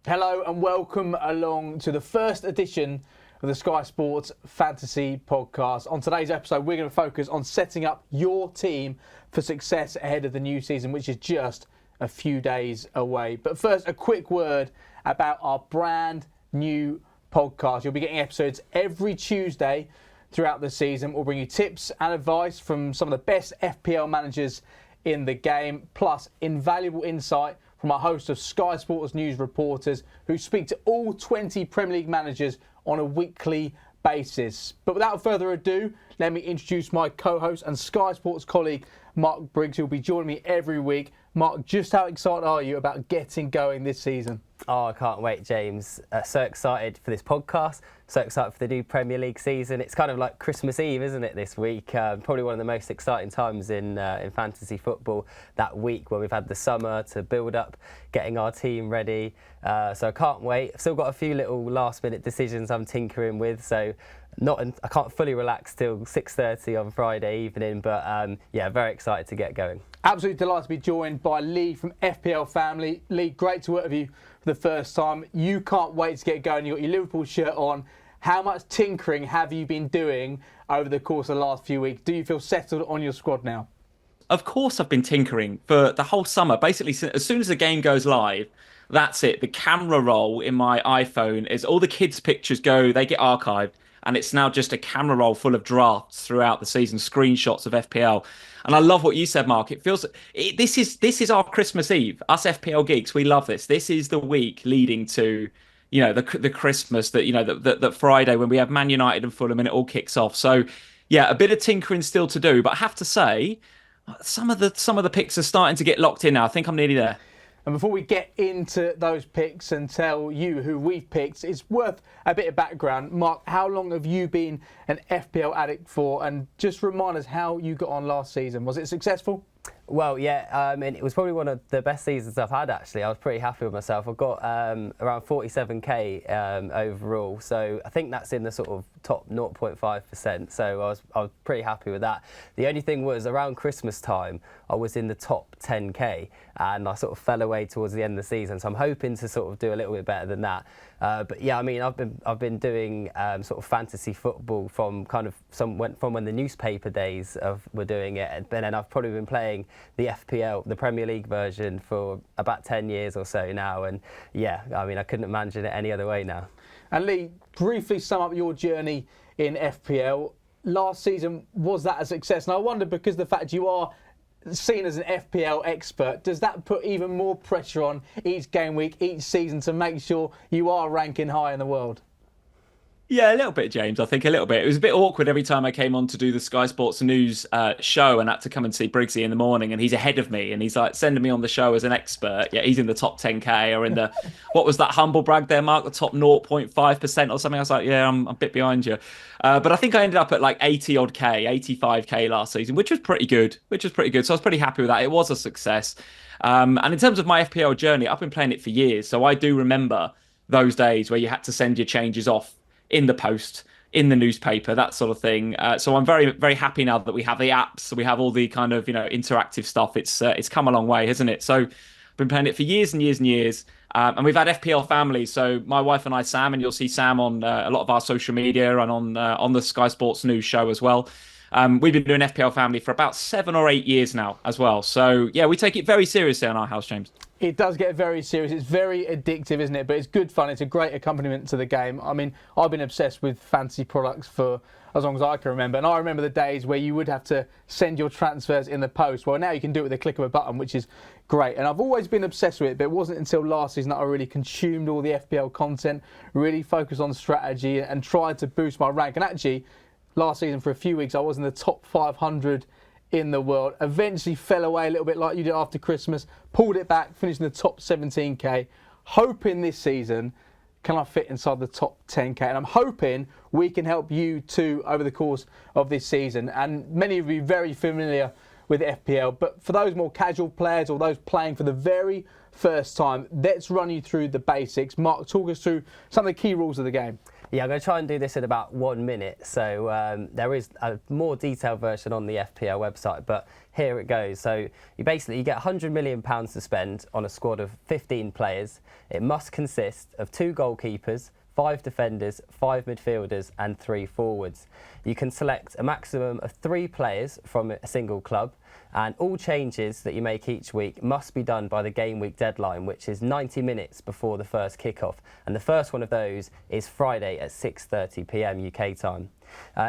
Hello and welcome along to the first edition of the Sky Sports Fantasy Podcast. On today's episode, we're going to focus on setting up your team for success ahead of the new season, which is just a few days away. But first, a quick word about our brand new podcast. You'll be getting episodes every Tuesday throughout the season. We'll bring you tips and advice from some of the best FPL managers in the game, plus invaluable insight from our host of Sky Sports News reporters who speak to all 20 Premier League managers on a weekly basis. But without further ado, let me introduce my co-host and Sky Sports colleague, Mark Briggs, who will be joining me every week. Mark, just how excited are you about getting going this season? Oh, I can't wait, James. So excited for this podcast. So excited for the new Premier League season. It's kind of like Christmas Eve, isn't it, this week? Probably one of the most exciting times in fantasy football, that week where we've had the summer to build up, getting our team ready. So I can't wait. I've still got a few little last-minute decisions I'm tinkering with, so I can't fully relax till 6:30 on Friday evening, but yeah, very excited to get going. Absolutely delighted to be joined by Lee from FPL Family. Lee, great to work with you for the first time. You can't wait to get going. You've got your Liverpool shirt on. How much tinkering have you been doing over the course of the last few weeks? Do you feel settled on your squad now? Of course I've been tinkering for the whole summer. Basically, as soon as the game goes live, that's it. The camera roll in my iPhone is all the kids' pictures they get archived. And it's now just a camera roll full of drafts throughout the season, screenshots of FPL. And I love what you said, Mark. This is our Christmas Eve. Us FPL geeks, we love this. This is the week leading to, the Christmas that Friday when we have Man United and Fulham and it all kicks off. So, yeah, a bit of tinkering still to do. But I have to say, some of the picks are starting to get locked in now. I think I'm nearly there. And before we get into those picks and tell you who we've picked, it's worth a bit of background. Mark, how long have you been an FPL addict for? And just remind us how you got on last season. Was it successful? Well, yeah, it was probably one of the best seasons I've had, actually. I was pretty happy with myself. I've got around 47k overall, so I think that's in the sort of top 0.5%, so I was pretty happy with that. The only thing was, around Christmas time, I was in the top 10k, and I sort of fell away towards the end of the season, so I'm hoping to sort of do a little bit better than that. But yeah, I mean, I've been doing sort of fantasy football from when the newspaper days were doing it, and then I've probably been playing the FPL, the Premier League version, for about 10 years or so now, and yeah, I mean, I couldn't imagine it any other way now. And Lee, briefly sum up your journey in FPL. Last season, was that a success? And I wonder, because the fact you are seen as an FPL expert, does that put even more pressure on each game week, each season, to make sure you are ranking high in the world? Yeah, a little bit, James. I think a little bit. It was a bit awkward every time I came on to do the Sky Sports News show and had to come and see Briggsy in the morning, and he's ahead of me and he's like sending me on the show as an expert. Yeah, he's in the top 10k or in the, what was that humble brag there, Mark? The top 0.5% or something. I was like, yeah, I'm a bit behind you. But I think I ended up at like 80 odd K, 85k last season, which was pretty good. So I was pretty happy with that. It was a success. And in terms of my FPL journey, I've been playing it for years. So I do remember those days where you had to send your changes off in the post, in the newspaper, that sort of thing. So I'm very, very happy now that we have the apps, we have all the kind of, interactive stuff. It's come a long way, hasn't it? So I've been playing it for years and years and years. And we've had FPL Family. So my wife and I, Sam, and you'll see Sam on a lot of our social media and on the Sky Sports News show as well. We've been doing FPL Family for about 7 or 8 years now as well. So yeah, we take it very seriously in our house, James. It does get very serious. It's very addictive, isn't it? But it's good fun. It's a great accompaniment to the game. I mean, I've been obsessed with fantasy products for as long as I can remember. And I remember the days where you would have to send your transfers in the post. Well, now you can do it with a click of a button, which is great. And I've always been obsessed with it, but it wasn't until last season that I really consumed all the FPL content, really focused on strategy and tried to boost my rank. And actually, last season for a few weeks, I was in the top 500 in the world. Eventually fell away a little bit like you did after Christmas, pulled it back, finished in the top 17k. Hoping this season, can I fit inside the top 10k? And I'm hoping we can help you too over the course of this season. And many of you are very familiar with FPL, but for those more casual players or those playing for the very first time, let's run you through the basics. Mark, talk us through some of the key rules of the game. Yeah, I'm going to try and do this in about 1 minute. So there is a more detailed version on the FPL website, but here it goes. So you get £100 million to spend on a squad of 15 players. It must consist of 2 goalkeepers, 5 defenders, 5 midfielders and 3 forwards. You can select a maximum of 3 players from a single club, and all changes that you make each week must be done by the game week deadline, which is 90 minutes before the first kickoff. And the first one of those is Friday at 6:30 p.m. UK time.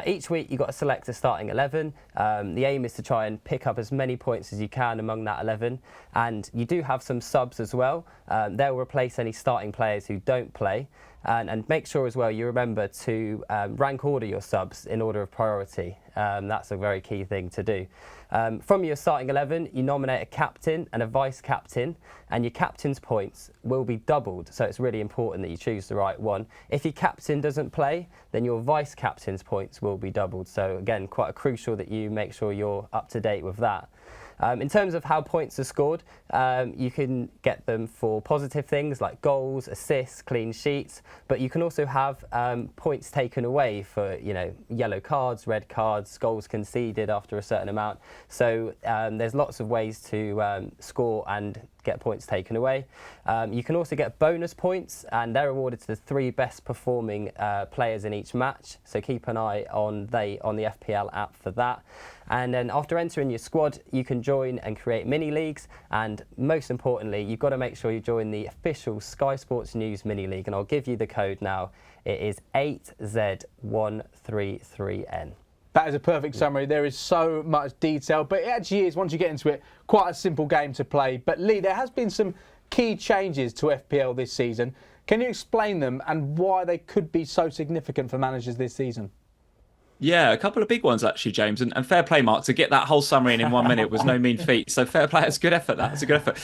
Each week you've got to select a starting 11. The aim is to try and pick up as many points as you can among that 11. And you do have some subs as well. They'll replace any starting players who don't play. And make sure as well you remember to rank order your subs in order of priority. That's a very key thing to do. From your starting 11, you nominate a captain and a vice captain, and your captain's points will be doubled. So it's really important that you choose the right one. If your captain doesn't play, then your vice captain's points will be doubled. So again, quite crucial that you make sure you're up to date with that. In terms of how points are scored, you can get them for positive things like goals, assists, clean sheets, but you can also have points taken away for, yellow cards, red cards, goals conceded after a certain amount. So there's lots of ways to score and get points taken away. You can also get bonus points, and they're awarded to the 3 best performing players in each match. So keep an eye on the FPL app for that. And then after entering your squad, you can join and create mini leagues. And most importantly, you've got to make sure you join the official Sky Sports News mini league. And I'll give you the code now. It is 8Z133N. That is a perfect summary. There is so much detail, but it actually is, once you get into it, quite a simple game to play. But Lee, there has been some key changes to FPL this season. Can you explain them and why they could be so significant for managers this season? Yeah, a couple of big ones actually, James, and fair play, Mark, to get that whole summary in 1 minute was no mean feat. So fair play, it's a good effort. That's a good effort.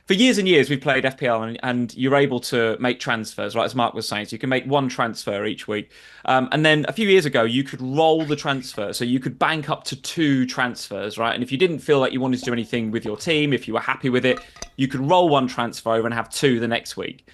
For years and years, we've played FPL, and you're able to make transfers, right? As Mark was saying, so you can make 1 transfer each week, and then a few years ago, you could roll the transfer, so you could bank up to 2 transfers, right? And if you didn't feel like you wanted to do anything with your team, if you were happy with it, you could roll 1 transfer over and have 2 the next week.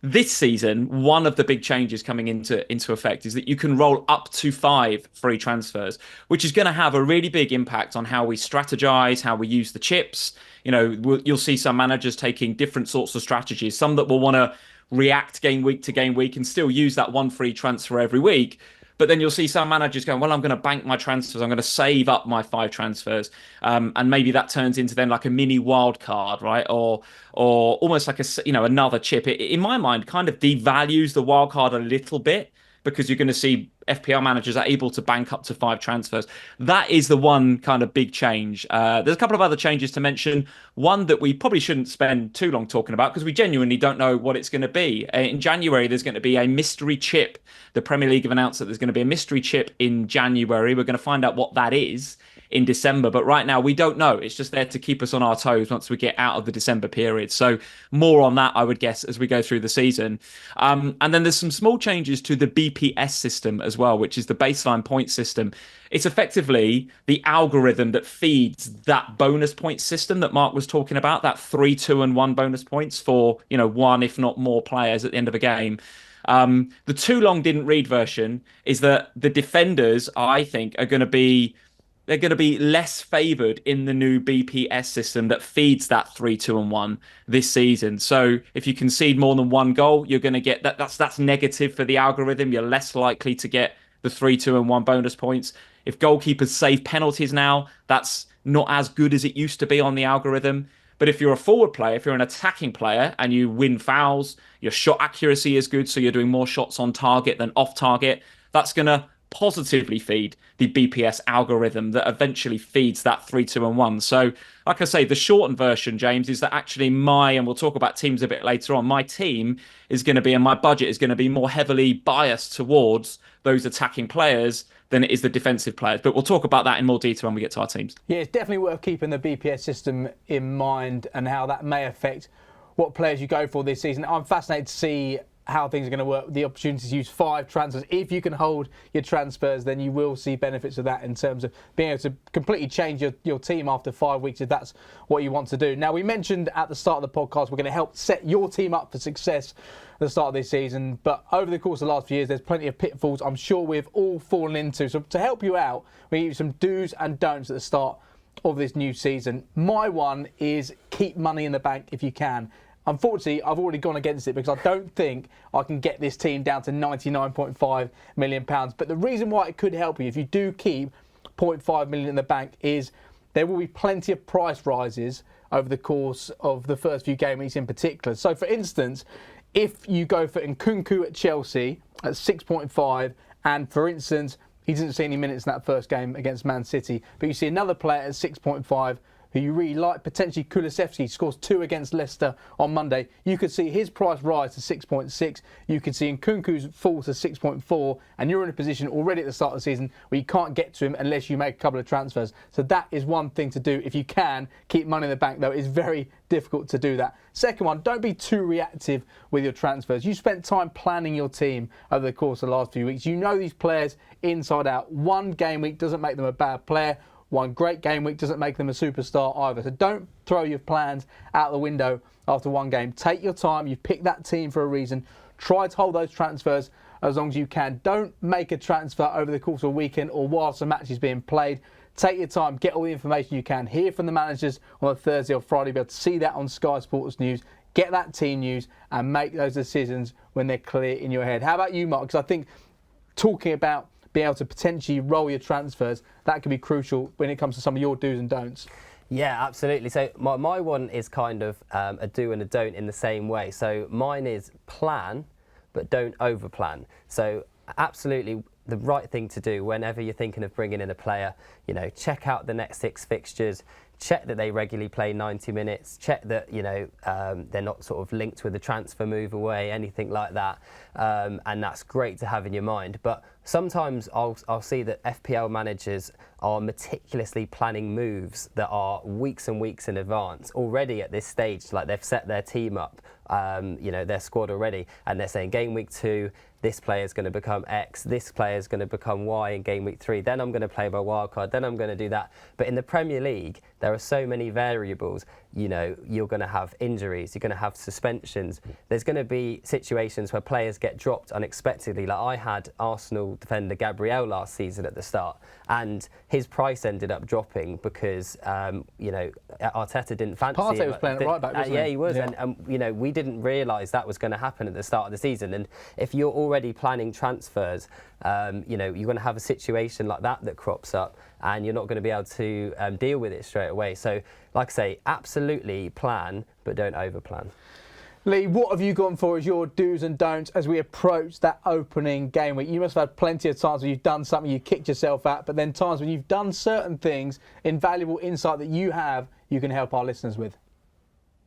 This season, one of the big changes coming into effect is that you can roll up to 5 free transfers, which is going to have a really big impact on how we strategize, how we use the chips. You'll see some managers taking different sorts of strategies, some that will want to react game week to game week and still use that 1 free transfer every week. But then you'll see some managers going, well, I'm going to bank my transfers. I'm going to save up my 5 transfers. And maybe that turns into then like a mini wild card, right? Or almost like another chip. In my mind, kind of devalues the wild card a little bit, because you're going to see FPL managers are able to bank up to 5 transfers. That is the one kind of big change. There's a couple of other changes to mention. One that we probably shouldn't spend too long talking about, because we genuinely don't know what it's going to be. In January, there's going to be a mystery chip. The Premier League have announced that there's going to be a mystery chip in January. We're going to find out what that is in December, but right now we don't know. It's just there to keep us on our toes once we get out of the December period. So more on that, I would guess, as we go through the season. And then there's some small changes to the BPS system as well, which is the baseline point system. It's effectively the algorithm that feeds that bonus point system that Mark was talking about, that 3, 2 and 1 bonus points for 1, if not more players at the end of a game. The too long didn't read version is that the defenders, I think, they're going to be less favoured in the new BPS system that feeds that 3, 2 and 1 this season. So if you concede more than 1 goal, you're going to get that's negative for the algorithm. You're less likely to get the 3, 2 and 1 bonus points. If goalkeepers save penalties now, that's not as good as it used to be on the algorithm. But if you're a forward player, if you're an attacking player and you win fouls, your shot accuracy is good, so you're doing more shots on target than off target, that's going to positively feed the BPS algorithm that eventually feeds that 3, 2 and 1. So, like I say, the shortened version, James, is that actually and we'll talk about teams a bit later on, my team is going to be, and my budget is going to be more heavily biased towards those attacking players than it is the defensive players. But we'll talk about that in more detail when we get to our teams. Yeah, it's definitely worth keeping the BPS system in mind and how that may affect what players you go for this season. I'm fascinated to see how things are going to work, the opportunity to use 5 transfers. If you can hold your transfers, then you will see benefits of that in terms of being able to completely change your team after 5 weeks if that's what you want to do. Now, we mentioned at the start of the podcast we're going to help set your team up for success at the start of this season, but over the course of the last few years there's plenty of pitfalls I'm sure we've all fallen into. So to help you out, we give you some do's and don'ts at the start of this new season. My one is keep money in the bank if you can. Unfortunately, I've already gone against it because I don't think I can get this team down to £99.5 million. But the reason why it could help you if you do keep £0.5 million in the bank is there will be plenty of price rises over the course of the first few game weeks in particular. So, for instance, if you go for Nkunku at Chelsea at 6.5, and for instance, he didn't see any minutes in that first game against Man City, but you see another player at 6.5 who you really like, potentially Kulusevski, scores 2 against Leicester on Monday, you could see his price rise to 6.6. You could see Nkunku's fall to 6.4, and you're in a position already at the start of the season where you can't get to him unless you make a couple of transfers. So that is one thing to do if you can keep money in the bank, though it's very difficult to do that. Second one, don't be too reactive with your transfers. You spent time planning your team over the course of the last few weeks. You know these players inside out. One game week doesn't make them a bad player. One great game week doesn't make them a superstar either. So don't throw your plans out the window after one game. Take your time. You've picked that team for a reason. Try to hold those transfers as long as you can. Don't make a transfer over the course of a weekend or whilst a match is being played. Take your time. Get all the information you can. Hear from the managers on a Thursday or Friday. Be able to see that on Sky Sports News. Get that team news and make those decisions when they're clear in your head. How about you, Mark? Because I think talking about being able to potentially roll your transfers, that can be crucial when it comes to some of your do's and don'ts. Yeah, absolutely. So my one is kind of a do and a don't in the same way. So mine is plan, but don't over plan. So absolutely the right thing to do whenever you're thinking of bringing in a player, you know, check out the next 6 fixtures, check that they regularly play 90 minutes, check that, you know, they're not sort of linked with a transfer move away, anything like that. And that's great to have in your mind. But sometimes I'll see that FPL managers are meticulously planning moves that are weeks and weeks in advance already at this stage. Like they've set their team up, you know, their squad already, and they're saying game week 2, this player is going to become X, this player is going to become Y in game week 3, then I'm going to play my wild card, then I'm going to do that. But in the Premier League, there are so many variables. You know, you're going to have injuries, you're going to have suspensions. There's going to be situations where players get dropped unexpectedly. Like I had Arsenal defender Gabriel last season at the start, and his price ended up dropping because, you know, Arteta didn't fancy him. Partey was playing at right back, wasn't he? Yeah, he was. Yeah. And, you know, we didn't realise that was going to happen at the start of the season. And if you're already planning transfers, you know, you're going to have a situation like that crops up, and you're not going to be able to deal with it straight away. So, like I say, absolutely plan, but don't over plan. Lee, what have you gone for as your do's and don'ts as we approach that opening game week? You must have had plenty of times when you've done something you kicked yourself at, but then times when you've done certain things, invaluable insight that you have, you can help our listeners with.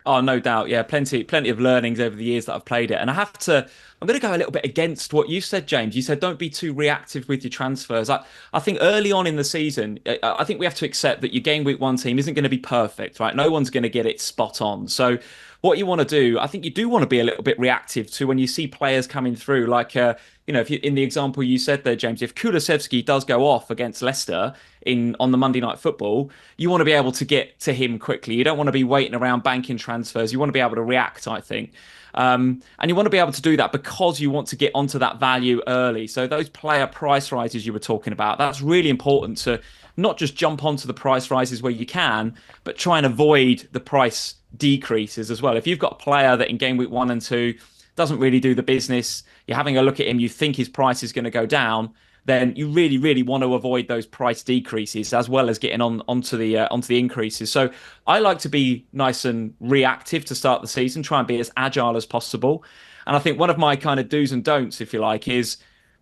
Oh, no doubt. Yeah, plenty of learnings over the years that I've played it. And I'm going to go a little bit against what you said, James. You said don't be too reactive with your transfers. I think early on in the season, I think we have to accept that your game week 1 team isn't going to be perfect, right? No one's going to get it spot on. So what you want to do, I think you do want to be a little bit reactive to when you see players coming through. Like, you know, if you, in the example you said there, James, if Kulusevski does go off against Leicester on the Monday Night Football, you want to be able to get to him quickly. You don't want to be waiting around banking transfers. You want to be able to react, I think. And you want to be able to do that because you want to get onto that value early. So those player price rises you were talking about, that's really important to not just jump onto the price rises where you can, but try and avoid the price decreases as well. If you've got a player that in game week 1 and 2 doesn't really do the business, you're having a look at him, you think his price is going to go down, then you really, really want to avoid those price decreases as well as getting onto the increases. So I like to be nice and reactive to start the season, try and be as agile as possible. And I think one of my kind of do's and don'ts, if you like, is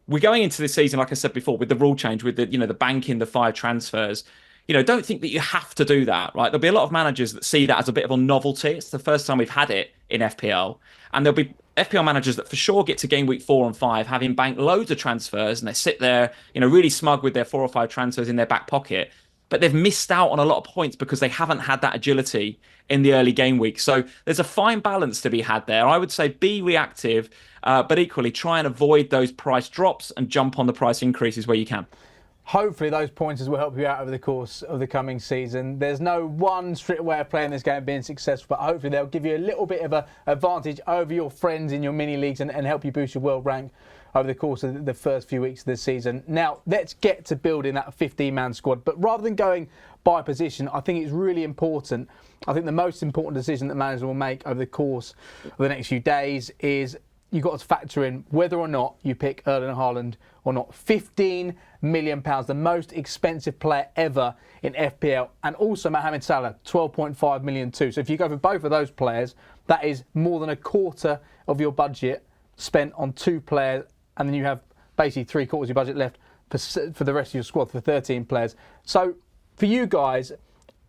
we're going into this season, like I said before, with the rule change, with the, you know, the banking, the 5 transfers. You know, don't think that you have to do that, right? There'll be a lot of managers that see that as a bit of a novelty. It's the first time we've had it in FPL. And there'll be FPL managers that for sure get to game week 4 and 5, having banked loads of transfers, and they sit there, you know, really smug with their 4 or 5 transfers in their back pocket. but they've missed out on a lot of points because they haven't had that agility in the early game week. So there's a fine balance to be had there. I would say be reactive, but equally try and avoid those price drops and jump on the price increases where you can. Hopefully those pointers will help you out over the course of the coming season. There's no one strict way of playing this game and being successful, but hopefully they'll give you a little bit of an advantage over your friends in your mini leagues and help you boost your world rank over the course of the first few weeks of the season. Now, let's get to building that 15-man squad. But rather than going by position, I think it's really important. I think the most important decision that managers will make over the course of the next few days is you've got to factor in whether or not you pick Erling Haaland or not. £15 million, the most expensive player ever in FPL, and also Mohamed Salah, 12.5 million too. So if you go for both of those players, that is more than a quarter of your budget spent on two players, and then you have basically 3/4 of your budget left for the rest of your squad for 13 players. So for you guys,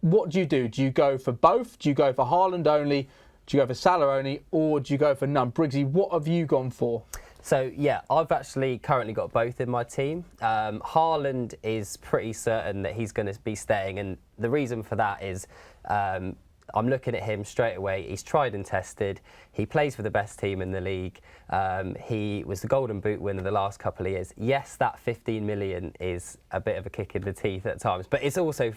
what do? Do you go for both? Do you go for Haaland only? Do you go for Salah only, or do you go for none? Briggsy, what have you gone for? So, yeah, I've actually currently got both in my team. Haaland is pretty certain that he's going to be staying, and the reason for that is I'm looking at him straight away. He's tried and tested. He plays for the best team in the league. He was the Golden Boot winner the last couple of years. Yes, that 15 million is a bit of a kick in the teeth at times, but it's also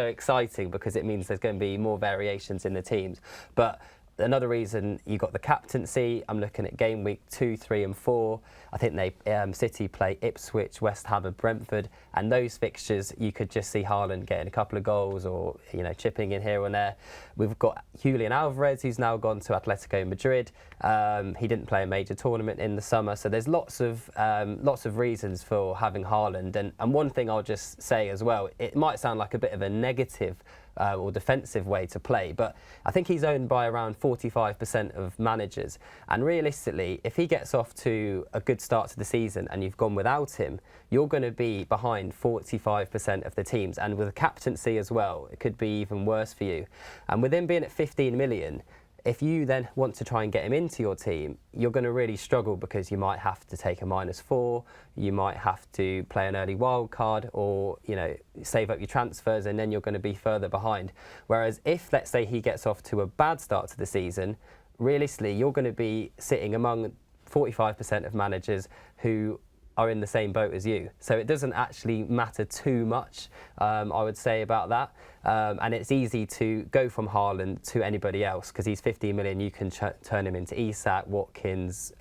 exciting because it means there's going to be more variations in the teams. But another reason, you got the captaincy. I'm looking at game week 2, 3 and 4. I think City play Ipswich, West Ham and Brentford, and those fixtures you could just see Haaland getting a couple of goals or chipping in here and there. We've got Julian Alvarez, who's now gone to Atletico Madrid. He didn't play a major tournament in the summer, so there's lots of reasons for having Haaland. And one thing I'll just say as well, it might sound like a bit of a negative or defensive way to play, but I think he's owned by around 45% of managers, and realistically if he gets off to a good start to the season and you've gone without him, you're going to be behind 45% of the teams, and with a captaincy as well it could be even worse for you. And with him being at 15 million, if you then want to try and get him into your team, you're going to really struggle because you might have to take a -4, you might have to play an early wild card, or save up your transfers, and then you're going to be further behind. Whereas if, let's say, he gets off to a bad start to the season, realistically you're going to be sitting among 45% of managers who are in the same boat as you. So it doesn't actually matter too much, I would say, about that. And it's easy to go from Haaland to anybody else because he's 15 million. You can turn him into Isak, Watkins,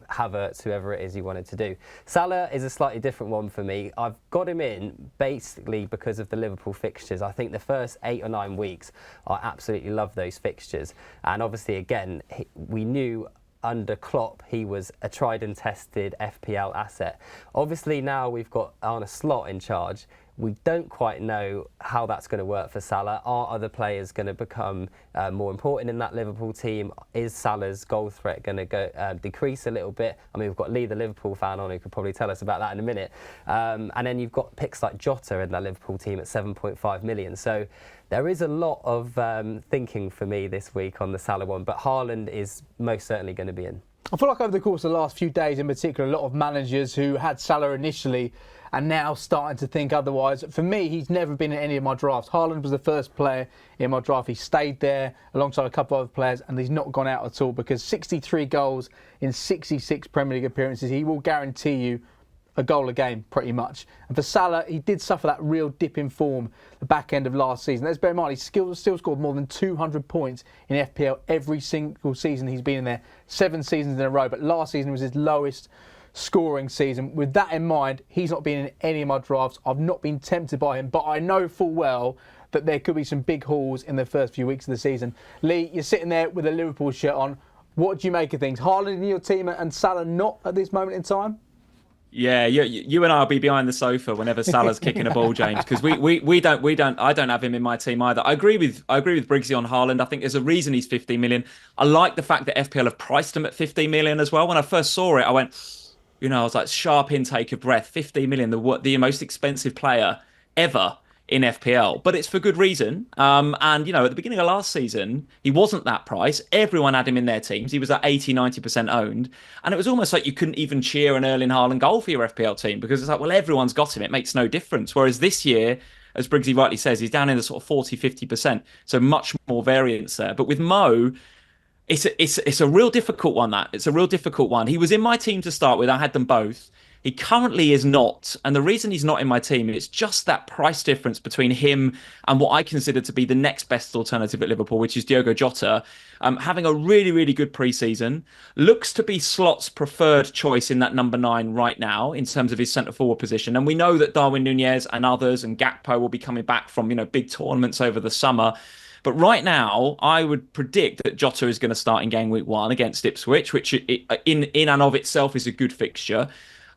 Havertz, whoever it is you wanted to do. Salah is a slightly different one for me. I've got him in basically because of the Liverpool fixtures. I think the first 8 or 9 weeks, I absolutely love those fixtures. And obviously, again, we knew under Klopp he was a tried and tested FPL asset. Obviously now we've got Arne Slot in charge. We don't quite know how that's going to work for Salah. Are other players going to become more important in that Liverpool team? Is Salah's goal threat going to decrease a little bit? I mean, we've got Lee, the Liverpool fan, on who could probably tell us about that in a minute. And then you've got picks like Jota in that Liverpool team at 7.5 million. So there is a lot of thinking for me this week on the Salah one, but Haaland is most certainly going to be in. I feel like over the course of the last few days in particular, a lot of managers who had Salah initially are now starting to think otherwise. For me, he's never been in any of my drafts. Haaland was the first player in my draft. He stayed there alongside a couple of other players, and he's not gone out at all because 63 goals in 66 Premier League appearances. He will guarantee you a goal a game, pretty much. And for Salah, he did suffer that real dip in form the back end of last season. Let's bear in mind, he still scored more than 200 points in FPL every single season he's been in there. 7 seasons in a row, but last season was his lowest scoring season. With that in mind, he's not been in any of my drafts. I've not been tempted by him, but I know full well that there could be some big hauls in the first few weeks of the season. Lee, you're sitting there with a Liverpool shirt on. What do you make of things? Haaland in your team and Salah not at this moment in time? Yeah, you and I will be behind the sofa whenever Salah's kicking a ball, James, because I don't have him in my team either. I agree with Briggsy on Haaland. I think there's a reason he's 15 million. I like the fact that FPL have priced him at 15 million as well. When I first saw it, I went, I was like, sharp intake of breath. 15 million, the most expensive player ever in FPL, but it's for good reason. And at the beginning of last season, he wasn't that price. Everyone had him in their teams. He was at 80-90% owned, and it was almost like you couldn't even cheer an Erling Haaland goal for your FPL team because it's like, well, everyone's got him. It makes no difference. Whereas this year, as Briggsy rightly says, he's down in the sort of 40-50%. So much more variance there. But with Mo, it's a real difficult one, that. It's a real difficult one. He was in my team to start with. I had them both. He currently is not. And the reason he's not in my team is just that price difference between him and what I consider to be the next best alternative at Liverpool, which is Diogo Jota. Having a really, really good pre-season. Looks to be Slot's preferred choice in that number 9 right now in terms of his centre-forward position. And we know that Darwin Núñez and others and Gakpo will be coming back from, big tournaments over the summer. But right now, I would predict that Jota is going to start in game week 1 against Ipswich, which in and of itself is a good fixture.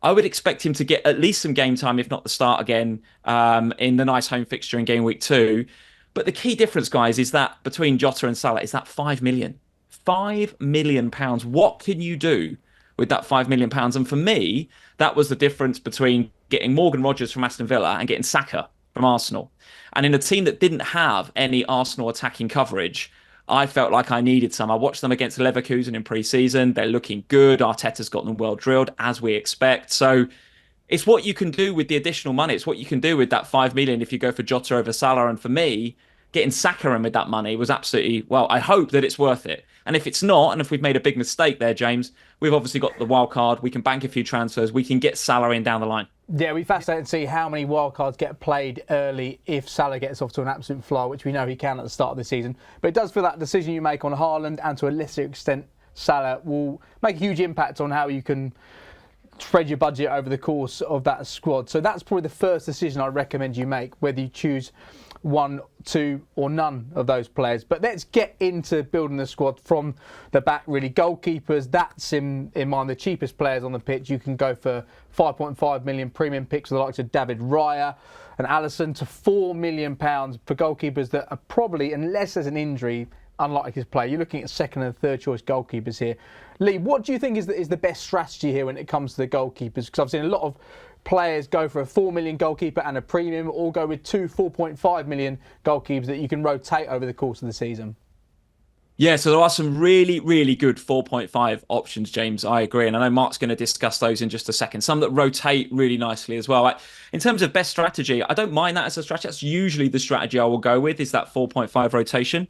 I would expect him to get at least some game time, if not the start again, in the nice home fixture in game week 2. But the key difference, guys, is that between Jota and Salah is that £5 million. £5 million. What can you do with that £5 million? And for me, that was the difference between getting Morgan Rogers from Aston Villa and getting Saka from Arsenal. And in a team that didn't have any Arsenal attacking coverage, I felt like I needed some. I watched them against Leverkusen in pre-season. They're looking good. Arteta's got them well drilled, as we expect. So it's what you can do with the additional money. It's what you can do with that £5 million if you go for Jota over Salah. And for me, getting Saka in with that money was absolutely, well, I hope that it's worth it. And if it's not, and if we've made a big mistake there, James, we've obviously got the wild card. We can bank a few transfers. We can get Salah in down the line. Yeah, it'll be fascinating to see how many wildcards get played early if Salah gets off to an absolute flyer, which we know he can at the start of the season. But it does feel that decision you make on Haaland and to a lesser extent Salah will make a huge impact on how you can spread your budget over the course of that squad. So that's probably the first decision I recommend you make, whether you choose 1, 2 or none of those players. But let's get into building the squad from the back, really. Goalkeepers, that's in mind the cheapest players on the pitch. You can go for 5.5 million premium picks with the likes of David Raya and Alisson to £4 million for goalkeepers that are probably, unless there's an injury, unlikely to play. You're looking at second and third choice goalkeepers here. Lee, what do you think is the best strategy here when it comes to the goalkeepers? Because I've seen a lot of players go for a 4 million goalkeeper and a premium, or go with 2 4.5 million goalkeepers that you can rotate over the course of the season. Yeah, so there are some really, really good 4.5 options, James. I agree. And I know Mark's going to discuss those in just a second. Some that rotate really nicely as well. In terms of best strategy, I don't mind that as a strategy. That's usually the strategy I will go with, is that 4.5 rotation.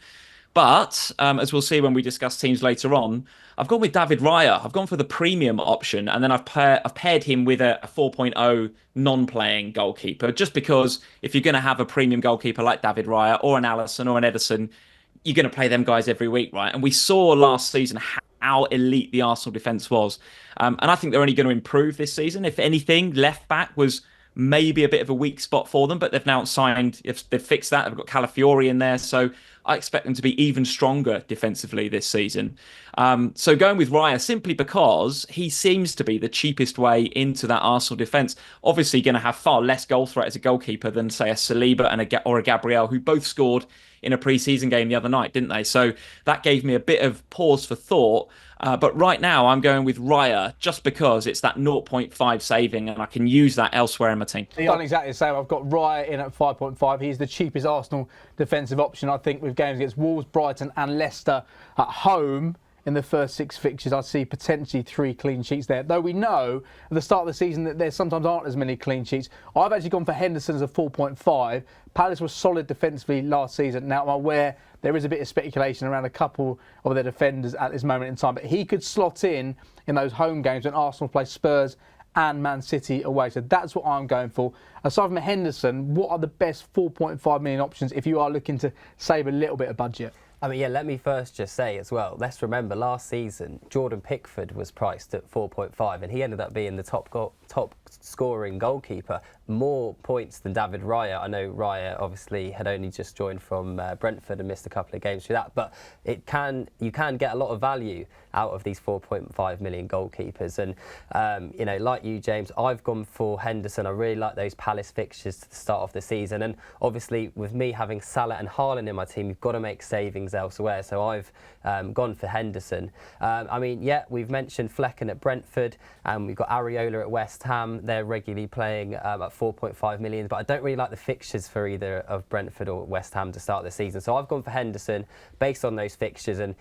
But as we'll see when we discuss teams later on, I've gone with David Raya. I've gone for the premium option, and then I've paired him with a 4.0 non-playing goalkeeper, just because if you're going to have a premium goalkeeper like David Raya or an Alisson or an Ederson, you're going to play them guys every week, right? And we saw last season how elite the Arsenal defence was. And I think they're only going to improve this season. If anything, left back was maybe a bit of a weak spot for them, but they've now signed, they've fixed that. They've got Calafiori in there. So I expect them to be even stronger defensively this season. So going with Raya simply because he seems to be the cheapest way into that Arsenal defence. Obviously going to have far less goal threat as a goalkeeper than, say, a Saliba and a Gabriel, who both scored in a pre-season game the other night, didn't they? So that gave me a bit of pause for thought. But right now I'm going with Raya just because it's that 0.5 saving and I can use that elsewhere in my team. I've done exactly the same. I've got Raya in at 5.5. He's the cheapest Arsenal defensive option, I think, with games against Wolves, Brighton and Leicester at home. In the first 6 fixtures, I see potentially 3 clean sheets there. Though we know at the start of the season that there sometimes aren't as many clean sheets. I've actually gone for Henderson as a 4.5. Palace was solid defensively last season. Now I'm aware there is a bit of speculation around a couple of their defenders at this moment in time, but he could slot in those home games when Arsenal play Spurs and Man City away. So that's what I'm going for. Aside from Henderson, what are the best 4.5 million options if you are looking to save a little bit of budget? I mean, yeah, let me first just say as well, let's remember last season, Jordan Pickford was priced at 4.5 and he ended up being the top scoring goalkeeper, more points than David Raya. I know Raya obviously had only just joined from Brentford and missed a couple of games through that, but you can get a lot of value out of these 4.5 million goalkeepers. And, like you, James, I've gone for Henderson. I really like those Palace fixtures to the start of the season. And obviously, with me having Salah and Haaland in my team, you've got to make savings elsewhere. So I've gone for Henderson. We've mentioned Flecken at Brentford, and we've got Areola at West Ham. They're regularly playing at 4.5 million, but I don't really like the fixtures for either of Brentford or West Ham to start the season. So I've gone for Henderson based on those fixtures, and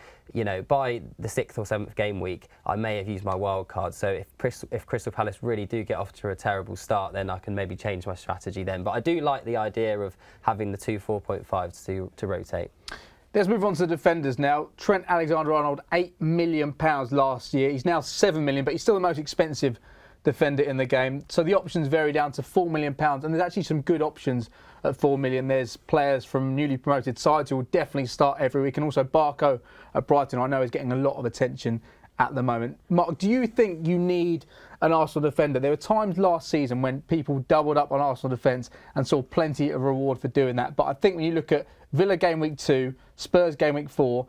by the 6th or 7th game week, I may have used my wild card. So if Crystal Palace really do get off to a terrible start, then I can maybe change my strategy then. But I do like the idea of having the two 4.5s to rotate. Let's move on to the defenders now. Trent Alexander-Arnold, £8 million last year. He's now £7 million, but he's still the most expensive defender in the game. So the options vary down to £4 million, and there's actually some good options at £4 million. There's players from newly promoted sides who will definitely start every week, and also Barco at Brighton, I know, is getting a lot of attention at the moment. Mark, do you think you need an Arsenal defender? There were times last season when people doubled up on Arsenal defence and saw plenty of reward for doing that. But I think when you look at Villa game week 2, Spurs game week 4,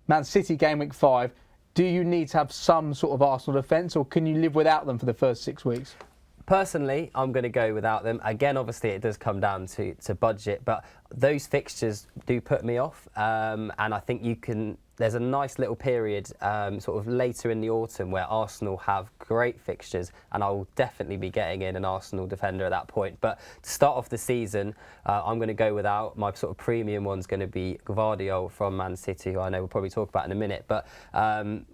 Man City game week 5, do you need to have some sort of Arsenal defence, or can you live without them for the first 6 weeks? Personally, I'm going to go without them. Again, obviously, it does come down to budget, but those fixtures do put me off. And I think there's a nice little period sort of later in the autumn where Arsenal have great fixtures, and I will definitely be getting in an Arsenal defender at that point. But to start off the season, I'm going to go without. My sort of premium one's going to be Gvardiol from Man City, who I know we'll probably talk about in a minute. But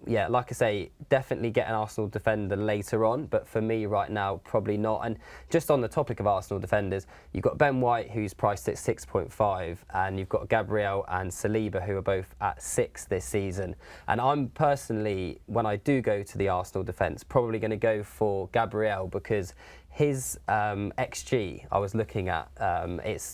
yeah, like I say, definitely get an Arsenal defender later on. But for me right now, probably not. And just on the topic of Arsenal defenders, you've got Ben White, who's priced at 6.5, and you've got Gabriel and Saliba, who are both at 6 this season. And I'm personally, when I do go to the Arsenal defence, probably going to go for Gabriel, because his XG I was looking at,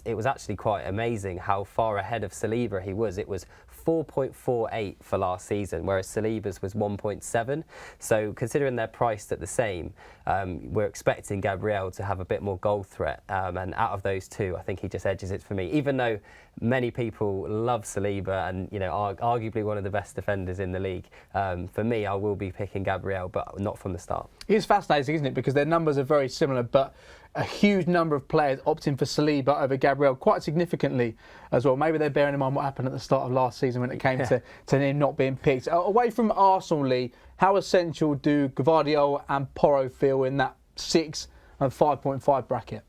it was actually quite amazing how far ahead of Saliba he was. It was 4.48 for last season, whereas Saliba's was 1.7. So considering they're priced at the same, we're expecting Gabriel to have a bit more goal threat. And out of those two, I think he just edges it for me. Even though many people love Saliba and arguably one of the best defenders in the league, for me, I will be picking Gabriel, but not from the start. It's fascinating, isn't it? Because their numbers are very similar, but a huge number of players opting for Saliba over Gabriel, quite significantly as well. Maybe they're bearing in mind what happened at the start of last season when it came to him not being picked. Away from Arsenal, Lee, how essential do Gvardiol and Porro feel in that 6 and 5.5 bracket?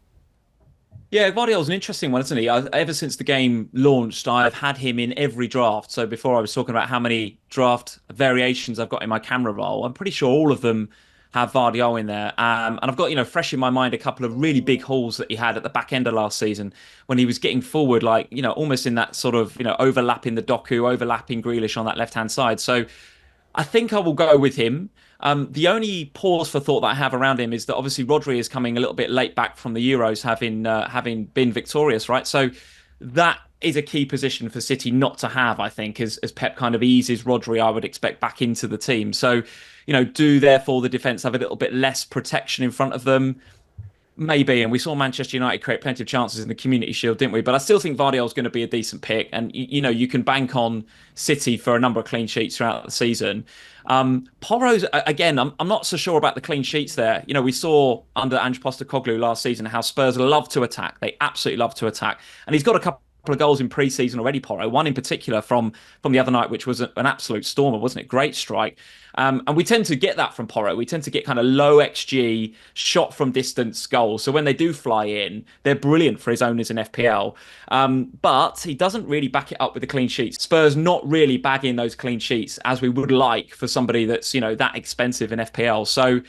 Yeah, Gvardiol's an interesting one, isn't he? Ever since the game launched, I've had him in every draft. So before I was talking about how many draft variations I've got in my camera roll, I'm pretty sure all of them have Gvardiol in there. And I've got, fresh in my mind a couple of really big hauls that he had at the back end of last season when he was getting forward, like, almost in that sort of, overlapping the Doku, overlapping Grealish on that left-hand side. So I think I will go with him. The only pause for thought that I have around him is that obviously Rodri is coming a little bit late back from the Euros, having been victorious, right? So that is a key position for City not to have, I think, as Pep kind of eases Rodri, I would expect, back into the team. So, do therefore the defence have a little bit less protection in front of them? Maybe, and we saw Manchester United create plenty of chances in the Community Shield, didn't we? But I still think Gvardiol's going to be a decent pick, and you can bank on City for a number of clean sheets throughout the season. Porro's, again, I'm not so sure about the clean sheets there. We saw under Ange Postecoglou last season how Spurs love to attack. They absolutely love to attack, and he's got a couple of goals in pre-season already, Porro. One in particular from the other night, which was an absolute stormer, wasn't it? Great strike. And we tend to get that from Porro. We tend to get kind of low XG, shot from distance goals. So when they do fly in, they're brilliant for his owners in FPL. But he doesn't really back it up with the clean sheets. Spurs not really bagging those clean sheets as we would like for somebody that's, that expensive in FPL. So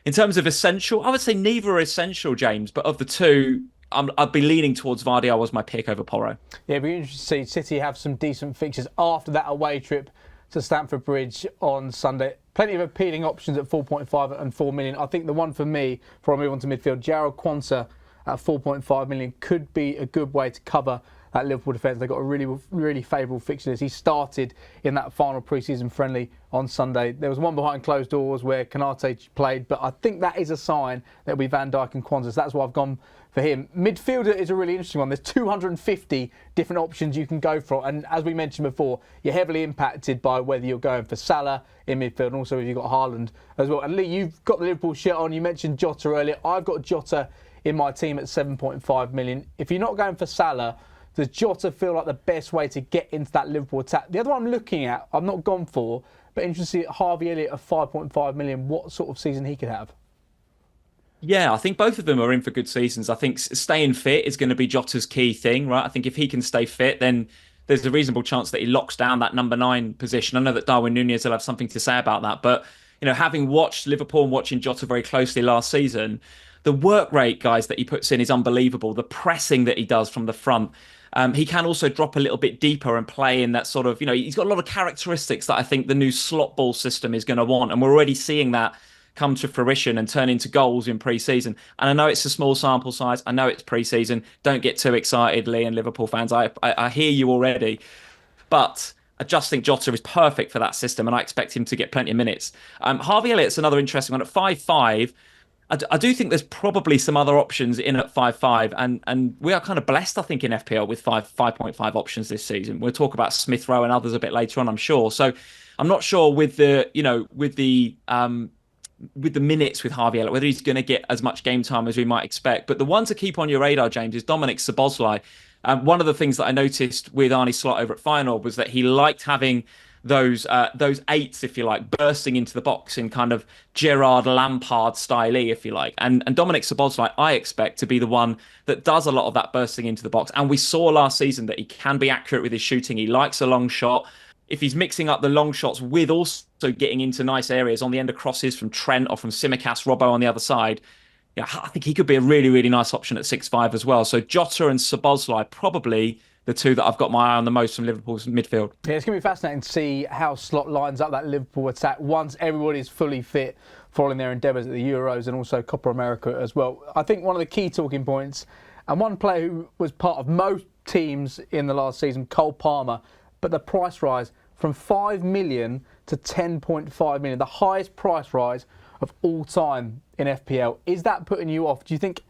in terms of essential, I would say neither are essential, James. But of the two, I'd be leaning towards Gvardiol as my pick over Porro. Yeah, it'd be interesting to see City have some decent fixtures after that away trip to Stamford Bridge on Sunday. Plenty of appealing options at 4.5 and 4 million. I think the one for me, before I move on to midfield, Jarrell Quansah at 4.5 million could be a good way to cover that Liverpool defence. They've got a really, really favourable fixture. He started in that final pre-season friendly on Sunday. There was one behind closed doors where Konate played, but I think that is a sign that it'll be Van Dijk and Quansah. So that's why I've gone for him. Midfielder is a really interesting one. There's 250 different options you can go for, and as we mentioned before, you're heavily impacted by whether you're going for Salah in midfield, and also if you've got Haaland as well. And Lee, you've got the Liverpool shirt on. You mentioned Jota earlier. I've got Jota in my team at 7.5 million. If you're not going for Salah, does Jota feel like the best way to get into that Liverpool attack? The other one I'm looking at, I've not gone for, but interested to see Harvey Elliott of 5.5 million, what sort of season he could have. Yeah, I think both of them are in for good seasons. I think staying fit is going to be Jota's key thing, right? I think if he can stay fit, then there's a reasonable chance that he locks down that number 9 position. I know that Darwin Núñez will have something to say about that, but having watched Liverpool and watching Jota very closely last season, the work rate, guys, that he puts in is unbelievable. The pressing that he does from the front. He can also drop a little bit deeper and play in that sort of, he's got a lot of characteristics that I think the new slot ball system is going to want. And we're already seeing that come to fruition and turn into goals in pre-season. And I know it's a small sample size. I know it's pre-season. Don't get too excited, Lee and Liverpool fans. I hear you already. But I just think Jota is perfect for that system, and I expect him to get plenty of minutes. Harvey Elliott's another interesting one at 5'5". I do think there's probably some other options in at 5'5", and we are kind of blessed, I think, in FPL with 5.5 options this season. We'll talk about Smith Rowe and others a bit later on, I'm sure. So I'm not sure with the minutes with Harvey Elliott, whether he's going to get as much game time as we might expect. But the one to keep on your radar, James, is Dominic Szoboszlai. One of the things that I noticed with Arnie Slot over at Final was that he liked having those eights, if you like, bursting into the box in kind of Gerrard Lampard style, if you like. And Dominic Szoboszlai, I expect to be the one that does a lot of that bursting into the box. And we saw last season that he can be accurate with his shooting. He likes a long shot. If he's mixing up the long shots with also getting into nice areas on the end of crosses from Trent or from Tsimikas, Robbo on the other side, yeah, I think he could be a really, really nice option at 6'5" as well. So Jota and Szoboszlai, probably the two that I've got my eye on the most from Liverpool's midfield. Yeah, it's going to be fascinating to see how Slot lines up that Liverpool attack once everybody's fully fit following their endeavours at the Euros and also Copa America as well. I think one of the key talking points, and one player who was part of most teams in the last season, Cole Palmer, but the price rise from 5 million to 10.5 million, the highest price rise of all time in FPL. Is that putting you off? Do you think,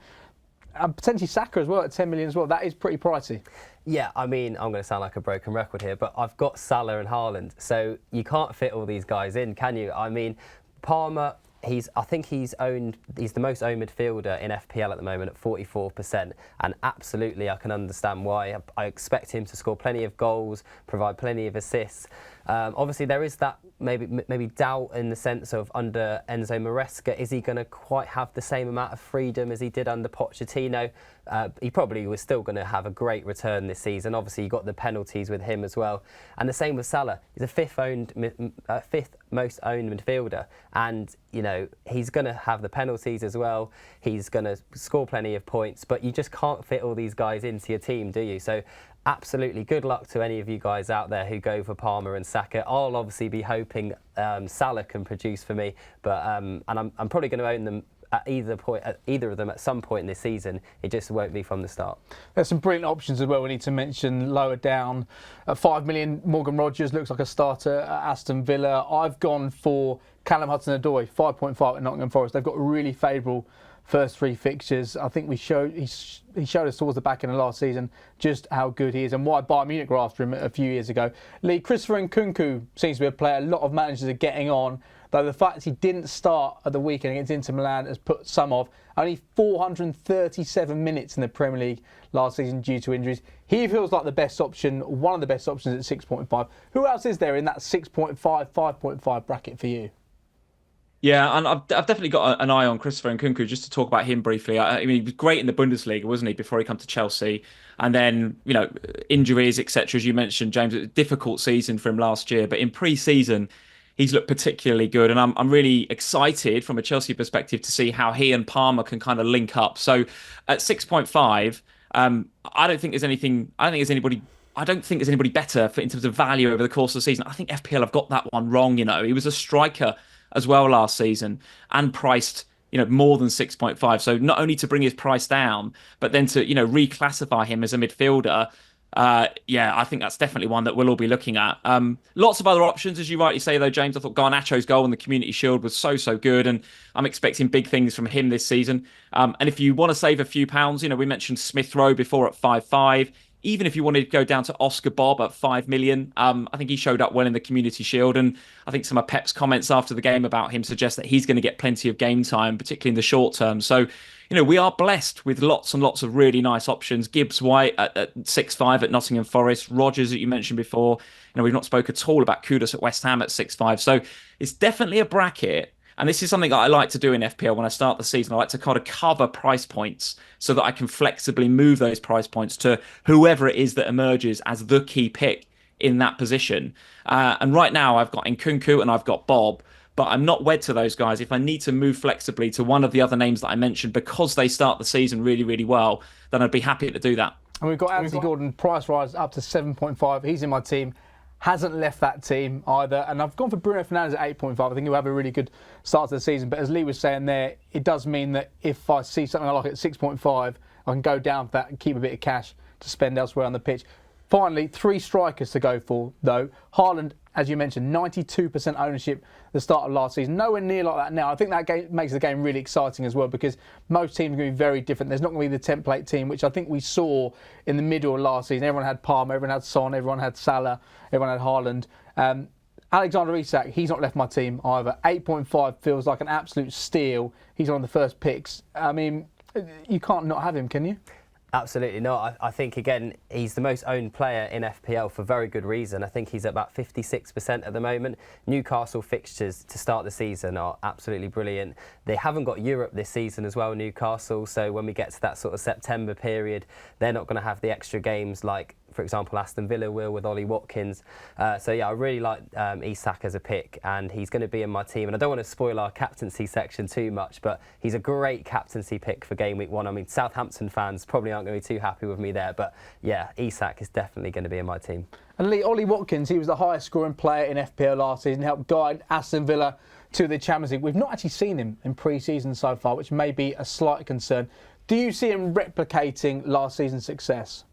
and potentially Saka as well at 10 million as well, that is pretty pricey? Yeah, I mean, I'm going to sound like a broken record here, but I've got Salah and Haaland, so you can't fit all these guys in, can you? I mean, Palmer, I think he's the most owned midfielder in FPL at the moment at 44%, and absolutely I can understand why. I expect him to score plenty of goals, provide plenty of assists. Obviously, there is that maybe doubt in the sense of under Enzo Maresca, is he going to quite have the same amount of freedom as he did under Pochettino? He probably was still going to have a great return this season. Obviously, you got the penalties with him as well, and the same with Salah. He's a fifth most owned midfielder, and he's going to have the penalties as well. He's going to score plenty of points, but you just can't fit all these guys into your team, do you? So absolutely good luck to any of you guys out there who go for Palmer and Saka. I'll obviously be hoping Salah can produce for me, but and I'm probably going to own them at either of them at some point in this season. It just won't be from the start. There's some brilliant options as well we need to mention lower down. At 5 million, Morgan Rogers looks like a starter at Aston Villa. I've gone for Callum Hudson-Odoi, 5.5 at Nottingham Forest. They've got really favourable first 3 fixtures. I think he showed us towards the back end of last season just how good he is and why Bayern Munich were after him a few years ago. Lee, Christopher Nkunku seems to be a player a lot of managers are getting on, though the fact he didn't start at the weekend against Inter Milan has put some off. Only 437 minutes in the Premier League last season due to injuries. He feels like the best option, one of the best options at 6.5. Who else is there in that 6.5, 5.5 bracket for you? Yeah, and I've definitely got an eye on Christopher Nkunku, just to talk about him briefly. I mean, he was great in the Bundesliga, wasn't he, before he came to Chelsea? And then, injuries, etc., as you mentioned, James, it was a difficult season for him last year. But in pre-season, he's looked particularly good. And I'm really excited from a Chelsea perspective to see how he and Palmer can kind of link up. So at 6.5, I don't think there's anybody better in terms of value over the course of the season. I think FPL have got that one wrong. He was a striker as well last season and priced more than 6.5. So not only to bring his price down, but then to reclassify him as a midfielder. I think that's definitely one that we'll all be looking at. Lots of other options, as you rightly say, though, James. I thought Garnacho's goal in the Community Shield was so good, and I'm expecting big things from him this season. And if you want to save a few pounds, we mentioned Smith Rowe before at 5.5. Even if you wanted to go down to Oscar Bob at 5 million, I think he showed up well in the Community Shield. And I think some of Pep's comments after the game about him suggest that he's going to get plenty of game time, particularly in the short term. So, we are blessed with lots and lots of really nice options. Gibbs White at 6.5 at Nottingham Forest. Rogers that you mentioned before. We've not spoke at all about Kudus at West Ham at 6.5. So it's definitely a bracket And this is something that I like to do in FPL when I start the season. I like to kind of cover price points so that I can flexibly move those price points to whoever it is that emerges as the key pick in that position. And right now I've got Nkunku and I've got Bob, but I'm not wed to those guys. If I need to move flexibly to one of the other names that I mentioned because they start the season really, really well, then I'd be happy to do that. And we've got Anthony Gordon, price rise up to 7.5. He's in my team. Hasn't left that team either. And I've gone for Bruno Fernandes at 8.5. I think he'll have a really good start to the season. But as Lee was saying there, it does mean that if I see something I like at 6.5, I can go down for that and keep a bit of cash to spend elsewhere on the pitch. Finally, 3 strikers to go for, though. Haaland, as you mentioned, 92% ownership at the start of last season. Nowhere near like that now. I think that makes the game really exciting as well because most teams are going to be very different. There's not going to be the template team, which I think we saw in the middle of last season. Everyone had Palmer, everyone had Son, everyone had Salah, everyone had Haaland. Alexander Isak, he's not left my team either. 8.5 feels like an absolute steal. He's one of the first picks. I mean, you can't not have him, can you? Absolutely not. I think, again, he's the most owned player in FPL for very good reason. I think he's at about 56% at the moment. Newcastle fixtures to start the season are absolutely brilliant. They haven't got Europe this season as well, Newcastle, so when we get to that sort of September period, they're not going to have the extra games like, for example, Aston Villa will with Lele Watkins. So yeah, I really like Isak as a pick, and he's going to be in my team. And I don't want to spoil our captaincy section too much, but he's a great captaincy pick for game week 1. I mean, Southampton fans probably aren't going to be too happy with me there, but yeah, Isak is definitely going to be in my team. And Lee, Lele Watkins, he was the highest scoring player in FPL last season, helped guide Aston Villa to the Champions League. We've not actually seen him in pre-season so far, which may be a slight concern. Do you see him replicating last season's success?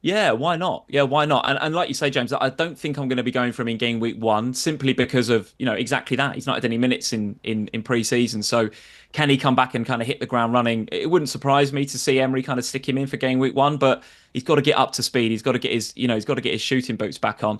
Yeah, why not? Yeah, why not? And like you say, James, I don't think I'm going to be going for him in game week 1 simply because of, exactly that. He's not had any minutes in pre-season. So can he come back and kind of hit the ground running? It wouldn't surprise me to see Emery kind of stick him in for game week 1, but he's got to get up to speed. He's got to get his shooting boots back on.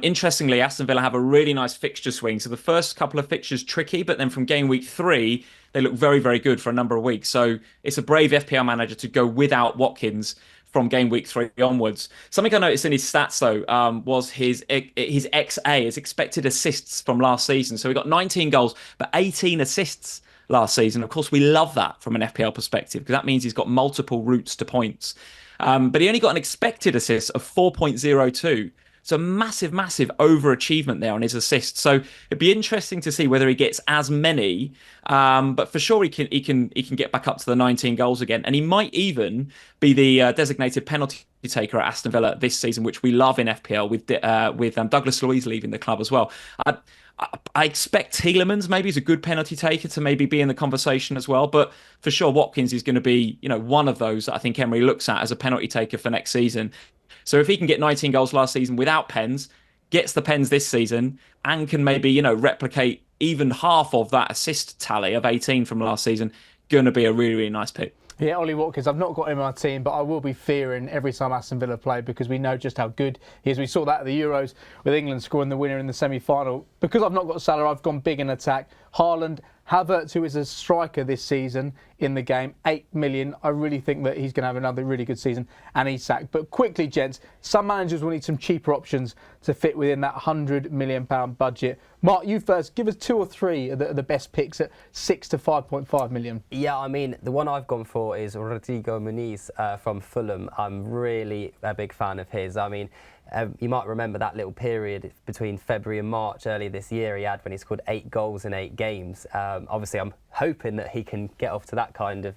Interestingly, Aston Villa have a really nice fixture swing. So the first couple of fixtures tricky, but then from game week 3, they look very, very good for a number of weeks. So it's a brave FPL manager to go without Watkins from game week 3 onwards. Something I noticed in his stats, though, was his XA, his expected assists from last season. So he got 19 goals, but 18 assists last season. Of course, we love that from an FPL perspective because that means he's got multiple routes to points. But he only got an expected assist of 4.02. So massive, massive overachievement there on his assists. So it'd be interesting to see whether he gets as many. But for sure, he can get back up to the 19 goals again, and he might even be the designated penalty taker at Aston Villa this season, which we love in FPL with Douglas Luiz leaving the club as well. I expect Tielemans maybe is a good penalty taker to maybe be in the conversation as well. But for sure, Watkins is going to be one of those that I think Emery looks at as a penalty taker for next season. So if he can get 19 goals last season without pens, gets the pens this season, and can maybe, replicate even half of that assist tally of 18 from last season, going to be a really, really nice pick. Yeah, Lele Watkins, I've not got him in my team, but I will be fearing every time Aston Villa play because we know just how good he is. We saw that at the Euros with England scoring the winner in the semi-final. Because I've not got Salah, I've gone big in attack. Haaland, Havertz, who is a striker this season in the game, 8 million. I really think that he's going to have another really good season, and Isak. But quickly, gents, some managers will need some cheaper options to fit within that £100 million budget. Mark, you first. Give us 2 or 3 of the best picks at 6 to 5.5 million. Yeah, I mean, the one I've gone for is Rodrigo Muniz from Fulham. I'm really a big fan of his. I mean, you might remember that little period between February and March earlier this year he had when he scored 8 goals in 8 games. Obviously, I'm hoping that he can get off to that kind of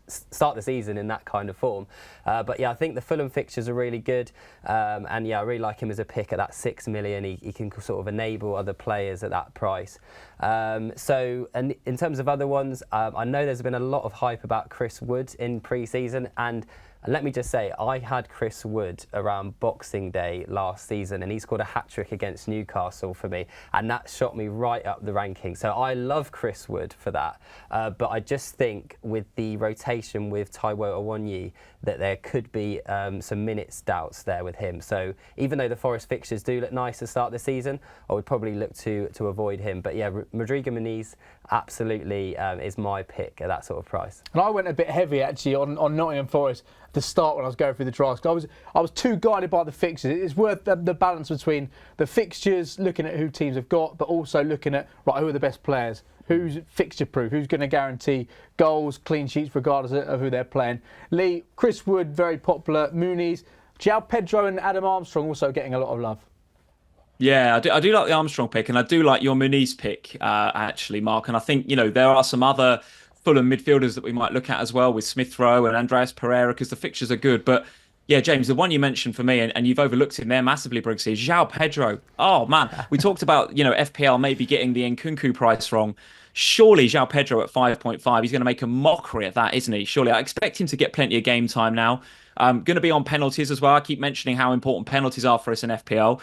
start the season in that kind of form. But yeah, I think the Fulham fixtures are really good. And yeah, I really like him as a pick at that 6 million. He can sort of enable other players at that price. So, and in terms of other ones, I know there's been a lot of hype about Chris Wood in pre-season, and let me just say, I had Chris Wood around Boxing Day last season, and he scored a hat-trick against Newcastle for me, and that shot me right up the ranking. So I love Chris Wood for that, but I just think with the rotation with Taiwo Awoniyi that there could be some minutes doubts there with him. So even though the Forest fixtures do look nice to start the season, I would probably look to avoid him. But yeah, Rodrigo Muniz, absolutely is my pick at that sort of price. And I went a bit heavy actually on Nottingham Forest at the start when I was going through the drafts. I was too guided by the fixtures. It's worth the balance between the fixtures, looking at who teams have got, but also looking at who are the best players, who's fixture proof, who's going to guarantee goals, clean sheets, regardless of who they're playing. Lee, Chris Wood, very popular. Muniz, João Pedro and Adam Armstrong also getting a lot of love. Yeah, I do like the Armstrong pick, and I do like your Muniz pick, actually, Mark. And I think, there are some other Fulham midfielders that we might look at as well, with Smith Rowe and Andreas Pereira, because the fixtures are good. But yeah, James, the one you mentioned for me, and you've overlooked him there massively, Briggsy, is João Pedro. Oh, man, we talked about, FPL maybe getting the Nkunku price wrong. Surely João Pedro at 5.5, he's going to make a mockery of that, isn't he? Surely I expect him to get plenty of game time now. Going to be on penalties as well. I keep mentioning how important penalties are for us in FPL.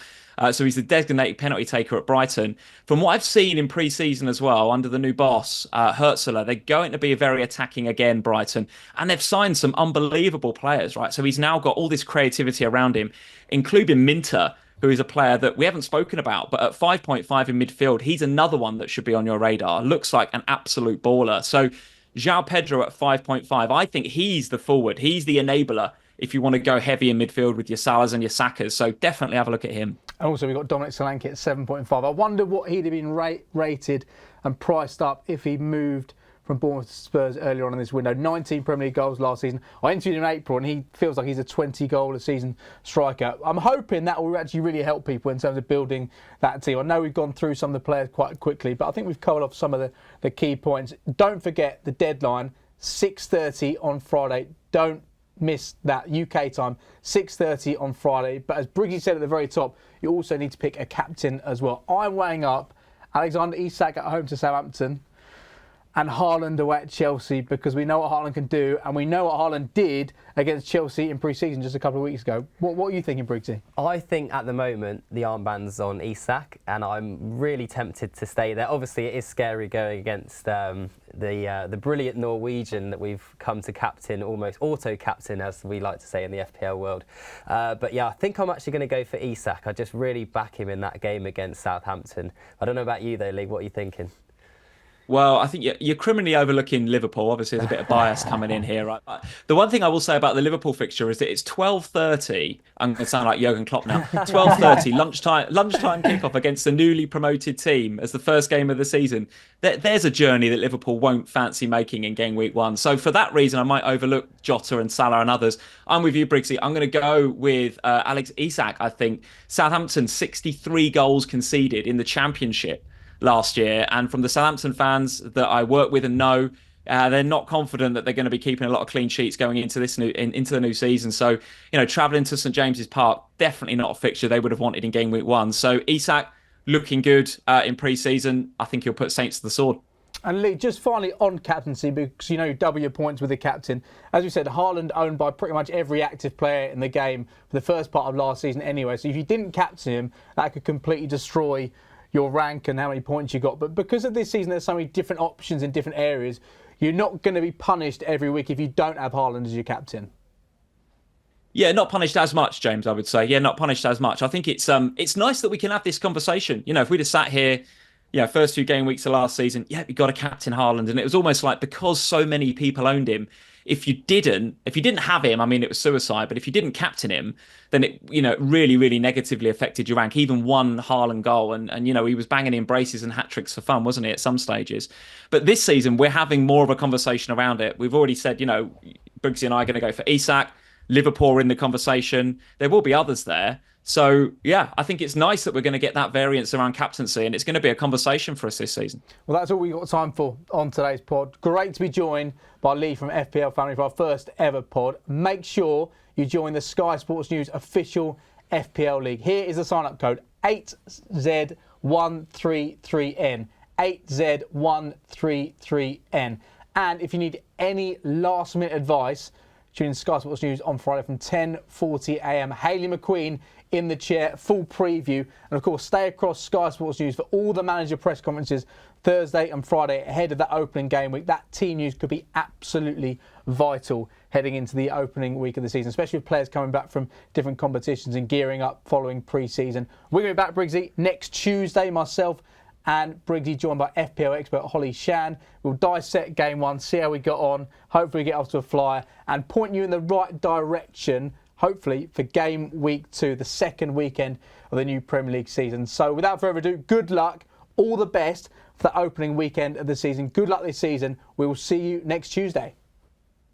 So he's the designated penalty taker at Brighton. From what I've seen in pre-season as well, under the new boss, Hertzler, they're going to be very attacking again, Brighton. And they've signed some unbelievable players, right? So he's now got all this creativity around him, including Minter, who is a player that we haven't spoken about. But at 5.5 in midfield, he's another one that should be on your radar. Looks like an absolute baller. So João Pedro at 5.5, I think he's the forward. He's the enabler if you want to go heavy in midfield with your Salahs and your Sakas. So definitely have a look at him. And also we've got Dominic Solanke at 7.5. I wonder what he'd have been rated and priced up if he moved from Bournemouth to Spurs earlier on in this window. 19 Premier League goals last season. I interviewed him in April and he feels like he's a 20-goal-a-season striker. I'm hoping that will actually really help people in terms of building that team. I know we've gone through some of the players quite quickly, but I think we've covered off some of the key points. Don't forget the deadline, 6:30 on Friday. Don't miss that UK time, 6:30 on Friday. But as Briggsy said at the very top, you also need to pick a captain as well. I'm weighing up Alexander Isak at home to Southampton and Haaland away at Chelsea, because we know what Haaland can do and we know what Haaland did against Chelsea in pre-season just a couple of weeks ago. What are you thinking, Briggsy? I think at the moment the armband's on Isak and I'm really tempted to stay there. Obviously it is scary going against the brilliant Norwegian that we've come to captain, almost auto-captain as we like to say in the FPL world. But yeah, I think I'm actually going to go for Isak. I just really back him in that game against Southampton. I don't know about you though, Lee, what are you thinking? Well, I think you're criminally overlooking Liverpool. Obviously, there's a bit of bias coming in here, right? But the one thing I will say about the Liverpool fixture is that it's 12:30. I'm going to sound like Jurgen Klopp now. 12:30 lunchtime kickoff against the newly promoted team as the first game of the season. There's a journey that Liverpool won't fancy making in game week 1. So for that reason, I might overlook Jota and Salah and others. I'm with you, Briggsy. I'm going to go with Alex Isak. I think Southampton 63 goals conceded in the Championship last year, and from the Southampton fans that I work with and know, they're not confident that they're going to be keeping a lot of clean sheets going into into the new season. So, travelling to St James's Park, definitely not a fixture they would have wanted in game week 1. So Isak looking good in pre-season. I think he'll put Saints to the sword. And Lee, just finally on captaincy, because you double your points with the captain. As we said, Haaland owned by pretty much every active player in the game for the first part of last season anyway. So if you didn't captain him, that could completely destroy your rank and how many points you got. But because of this season, there's so many different options in different areas, you're not going to be punished every week if you don't have Haaland as your captain. Yeah, not punished as much, James, I would say. Yeah, not punished as much. I think it's nice that we can have this conversation. If we'd have sat here, first 2 game weeks of last season, we got a captain Haaland. And it was almost like, because so many people owned him, if you didn't have him, I mean, it was suicide. But if you didn't captain him, then it, really, really negatively affected your rank. Even one Haaland goal, and he was banging in braces and hat tricks for fun, wasn't he, at some stages? But this season, we're having more of a conversation around it. We've already said, Briggsy and I are going to go for Isak. Liverpool are in the conversation. There will be others there. So, yeah, I think it's nice that we're going to get that variance around captaincy, and it's going to be a conversation for us this season. Well, that's all we've got time for on today's pod. Great to be joined by Lee from FPL Family for our first ever pod. Make sure you join the Sky Sports News official FPL League. Here is the sign-up code, 8Z133N. 8Z133N. And if you need any last-minute advice, tune in Sky Sports News on Friday from 10:40 a.m. Hayley McQueen in the chair, full preview. And of course, stay across Sky Sports News for all the manager press conferences Thursday and Friday ahead of that opening game week. That team news could be absolutely vital heading into the opening week of the season, especially with players coming back from different competitions and gearing up following pre-season. We're going to be back, Briggsy, next Tuesday, myself and Briggsy joined by FPL expert Holly Shan. We'll dissect game 1, see how we got on, hopefully get off to a flyer and point you in the right direction, hopefully, for game week 2, the second weekend of the new Premier League season. So without further ado, good luck, all the best for the opening weekend of the season. Good luck this season. We will see you next Tuesday.